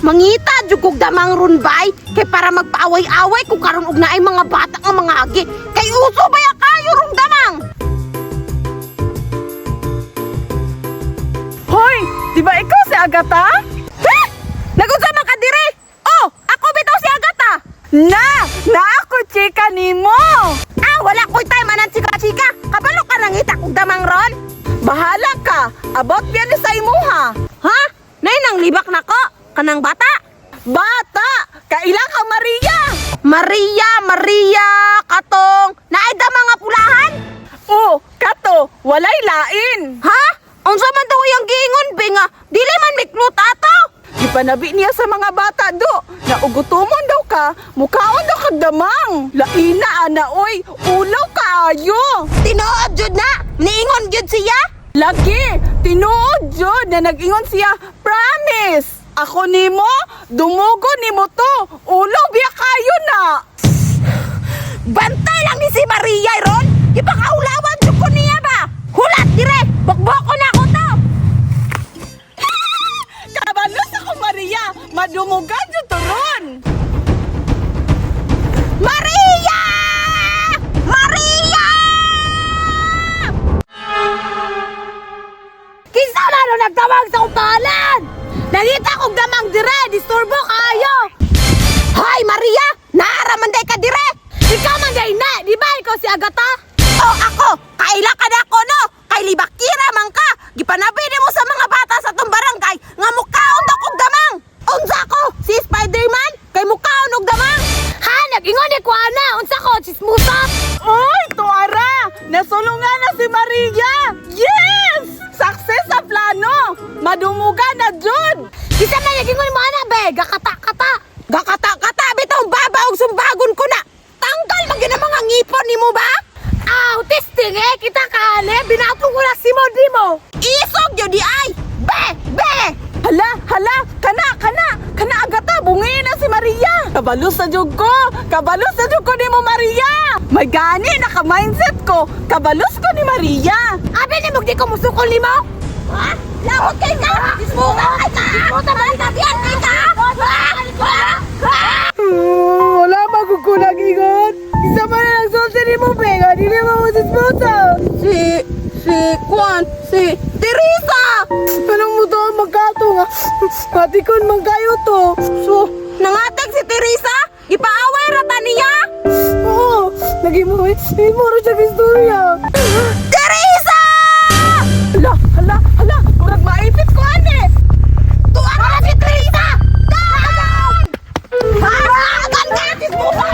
Mangita jud kog damang ron bay kay para magpaaway-away kung karon og naay mga bata nga mga agi. Kay uso baya kayo rong damang. Hoy, di ba ikaw si Agata? Ha? Nagunsa man ka dire? Oh, ako bitaw si Agata. Na ako chika nimo. Ah, wala ko'y time anan chika-chika. Kabalo ka nangita kog damang ron? Bahala ka. About yan sa imuha. Ha? Nay nang libak nako kanang bata. Bata, kailang ka Maria. Maria, katong naay da mga pulahan? Oh, kato, walay lain. Ha? Unsa man daw yung giingon be nga dili man miklut ato? Ipanabi niya sa mga bata do. Naugutumon daw ka, mukhaon daw kag damang. Laina ana oy, ulaw kaayo. Tinuod jud na. Niingon jud siya. Lagi, tinuod jud na nag-ingon siya, promise. Ako nimo, dumugo nimo to. Ulaw biya kayo na. Bantay lang ni si Maria ron. Ipakaulawan jud ko niya ba? Hulat dire. Bokboko na ko to. Kabalos ako Maria, madumugan jud to ron. Maria! Maria! Kinsa man ang nagtawag sa upalan? Nangita kong damang dire, disturbo kayo. Hoy Maria, naaramanday ka dire. Ikaw man day na, di ba ikaw si Agata? Oh, ako, kaila ka na ako no. Kay libakira man ka. Gipanabi mo sa mga bata sa tong barangay nga mukhaon daw kog damang. Unsa ko? Si Spider-Man? Kay mukhaon og damang. Ha, nag-ingon ni Kuana. Unsa ko? Chismusa? Oy, tuara! Nasulungan na si Maria! Yes! Success sa plano! Madumugan na jud! Kisa na nag-ingon mo ana be, gakata-kata. Gakata-kata bitong baba og sumbagon ko na. Tanggal magin ang mga ngipon nimo ba? Aw, testing kita kale, binato ko na si mo. Isog jud di ay. Be! Hala, kana Agata, bungin na si Maria! Kabalos sa jud ko ni mo Maria! May gani, naka-mindset ko! Kabalos ko ni Maria! Abi ni mo di ko musukol nimo? Ha? Lawot kay ka! Ismuta kay ka! Ismuta man ka diyan kay ka! Wala magkukulang ingon! Isa pa na nagsulti ni mo, Pega! Di na mo sismuta! Si Teresa! Anong mo to magkato nga? Pati kon magkayo to! So, nangatag si Teresa? Ipaaway rata niya? Oo! Naging mo rin siya istorya! Teresa! Hala! Murag maipit ko, ane! Tuwa na si Teresa! Dagan! Dagan ka! Tismuta